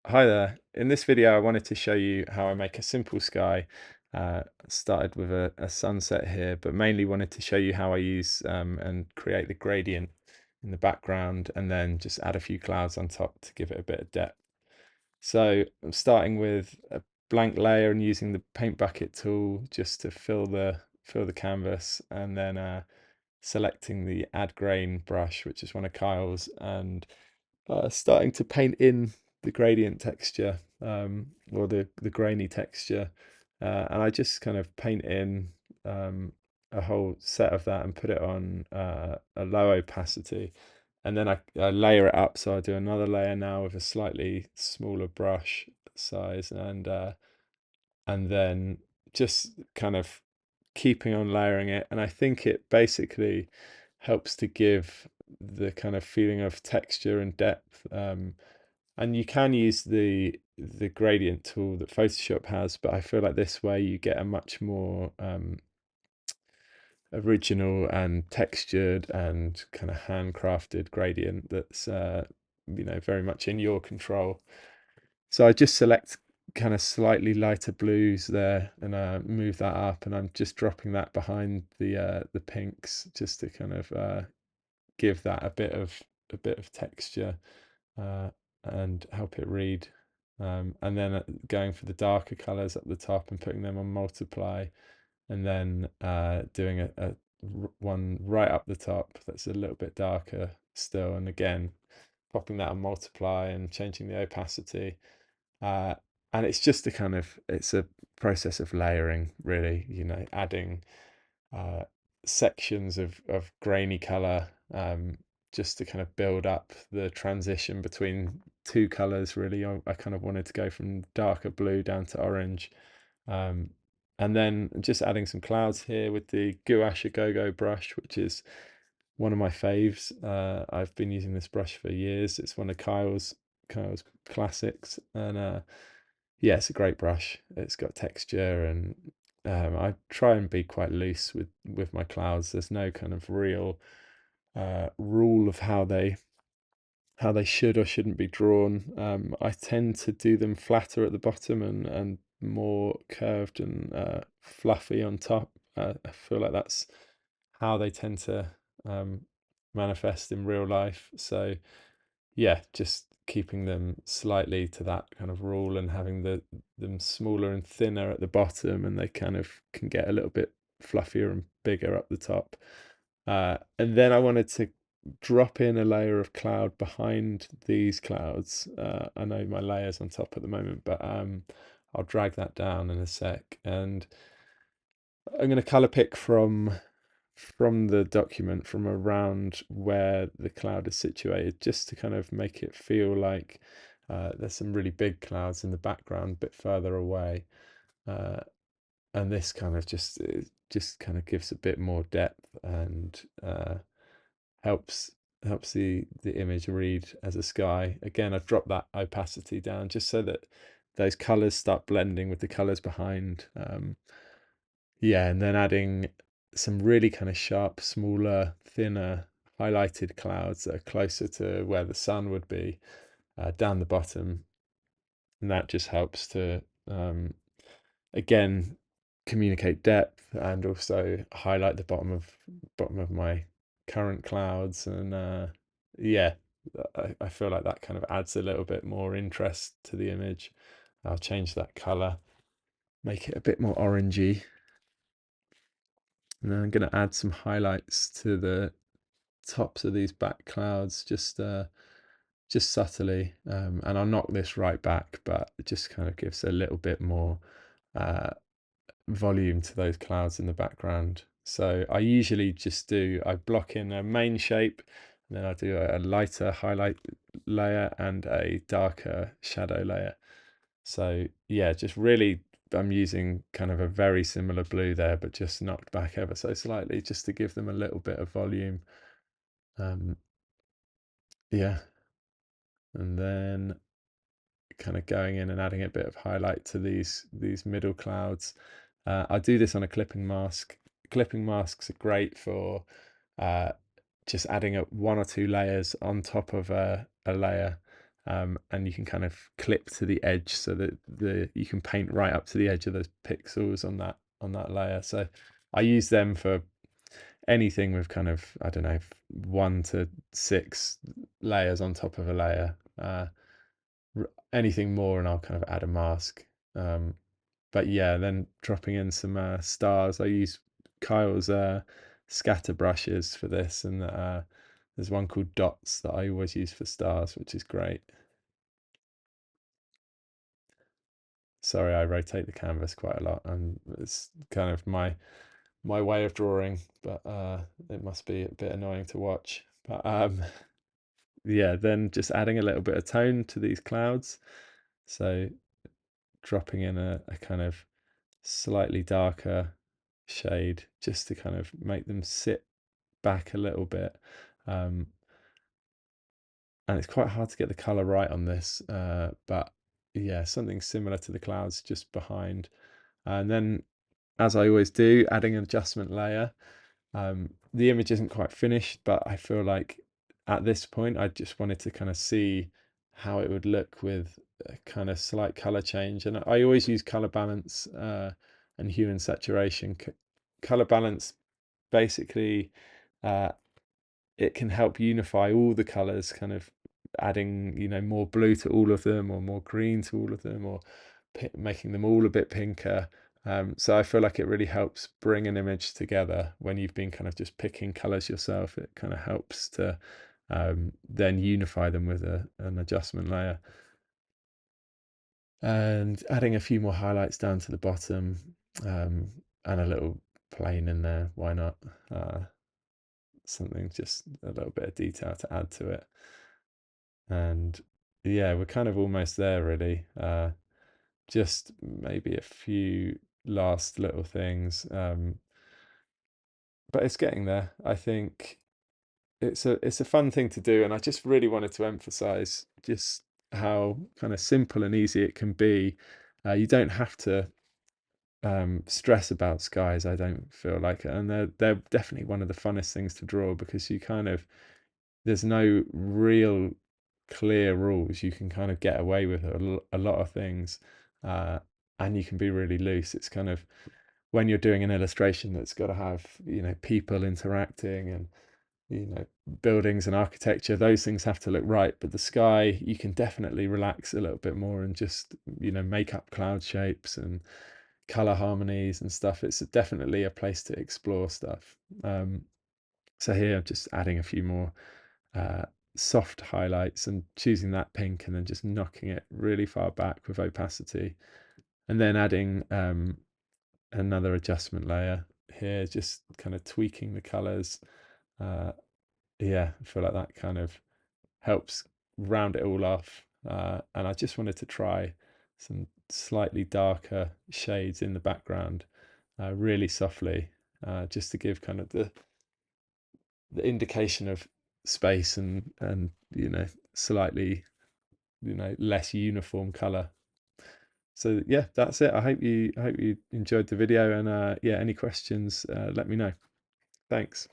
Hi there. In this video, I wanted to show you how I make a simple sky. Started with a sunset here, but mainly wanted to show you how I use and create the gradient in the background and then just add a few clouds on top to give it a bit of depth. So I'm starting with a blank layer and using the paint bucket tool just to fill the canvas, and then selecting the add grain brush, which is one of Kyle's, and starting to paint in the gradient texture, or the grainy texture, and I just kind of paint in a whole set of that and put it on a low opacity, and then I layer it up. So I do another layer now with a slightly smaller brush size, and then just kind of keeping on layering it. And I think it basically helps to give the kind of feeling of texture and depth. And you can use the gradient tool that Photoshop has, but I feel like this way you get a much more original and textured and kind of handcrafted gradient that's very much in your control. So I just select kind of slightly lighter blues there and move that up, and I'm just dropping that behind the pinks just to kind of give that a bit of texture, uh, and help it read. And then going for the darker colors at the top and putting them on multiply, and then doing one right up the top that's a little bit darker still, and again popping that on multiply and changing the opacity. uh, and it's a process of layering, really, adding uh, sections of grainy color, just to kind of build up the transition between two colors. Really, I kind of wanted to go from darker blue down to orange, um, and then just adding some clouds here with the Gouache Go brush, which is one of my faves. I've been using this brush for years. It's one of Kyle's classics, and yeah, it's a great brush. It's got texture, and I try and be quite loose with my clouds. There's no kind of real rule of how they should or shouldn't be drawn. I tend to do them flatter at the bottom and more curved and fluffy on top. I feel like that's how they tend to um, manifest in real life. So yeah, just keeping them slightly to that kind of rule and having them smaller and thinner at the bottom, and they kind of can get a little bit fluffier and bigger up the top. And then I wanted to drop in a layer of cloud behind these clouds. I know my layer's on top at the moment, but I'll drag that down in a sec, and I'm going to color pick from the document from around where the cloud is situated, just to kind of make it feel like there's some really big clouds in the background a bit further away. uh, and this kind of just kind of gives a bit more depth, and helps helps the image read as a sky. Again, I've dropped that opacity down just so that those colors start blending with the colors behind. Yeah, and then adding some really kind of sharp, smaller, thinner, highlighted clouds that are closer to where the sun would be, down the bottom. And that just helps to, again, communicate depth and also highlight the bottom of my current clouds. And yeah, I feel like that kind of adds a little bit more interest to the image. I'll change that color, make it a bit more orangey. And then I'm going to add some highlights to the tops of these back clouds, just subtly. And I'll knock this right back, but it just kind of gives a little bit more uh, volume to those clouds in the background. So I usually I block in a main shape, and then I do a lighter highlight layer and a darker shadow layer. So yeah, just really, I'm using kind of a very similar blue there, but just knocked back ever so slightly, just to give them a little bit of volume. Um, yeah, and then kind of going in and adding a bit of highlight to these middle clouds. I do this on a clipping mask. Clipping masks are great for uh, just adding up one or two layers on top of a layer. and you can kind of clip to the edge so that you can paint right up to the edge of those pixels on that layer. So I use them for anything with kind of, I don't know, 1 to 6 layers on top of a layer. Anything more, and I'll kind of add a mask. But yeah, then dropping in some stars. I use Kyle's scatter brushes for this, and there's one called Dots that I always use for stars, which is great. Sorry, I rotate the canvas quite a lot, and it's kind of my way of drawing, but it must be a bit annoying to watch. But yeah, then just adding a little bit of tone to these clouds. So dropping in a kind of slightly darker shade just to kind of make them sit back a little bit. And it's quite hard to get the color right on this, but yeah, something similar to the clouds just behind. And then, as I always do, adding an adjustment layer. The image isn't quite finished, but I feel like at this point I just wanted to kind of see how it would look with a kind of slight color change. And I always use color balance and hue and saturation. Color balance basically, uh, it can help unify all the colors, kind of adding, more blue to all of them, or more green to all of them, or making them all a bit pinker. So I feel like it really helps bring an image together when you've been kind of just picking colors yourself. It kind of helps to then unify them with an adjustment layer. And adding a few more highlights down to the bottom, and a little plane in there. Why not? Something, just a little bit of detail to add to it. And yeah, we're kind of almost there, really. Just maybe a few last little things, but it's getting there. I think it's a fun thing to do, and I just really wanted to emphasize just how kind of simple and easy it can be. You don't have to stress about skies, I don't feel like, and they're definitely one of the funnest things to draw, because you kind of, there's no real clear rules. You can kind of get away with a lot of things, and you can be really loose. It's kind of, when you're doing an illustration that's got to have, people interacting, and buildings and architecture, those things have to look right. But the sky, you can definitely relax a little bit more and just, make up cloud shapes and color harmonies and stuff. It's definitely a place to explore stuff. So here I'm just adding a few more uh, soft highlights and choosing that pink, and then just knocking it really far back with opacity, and then adding another adjustment layer here, just kind of tweaking the colors. Yeah, I feel like that kind of helps round it all off. And I just wanted to try some slightly darker shades in the background, really softly, just to give kind of the indication of space, and slightly, less uniform color. So yeah, that's it. I hope you enjoyed the video, and yeah, any questions, let me know. Thanks.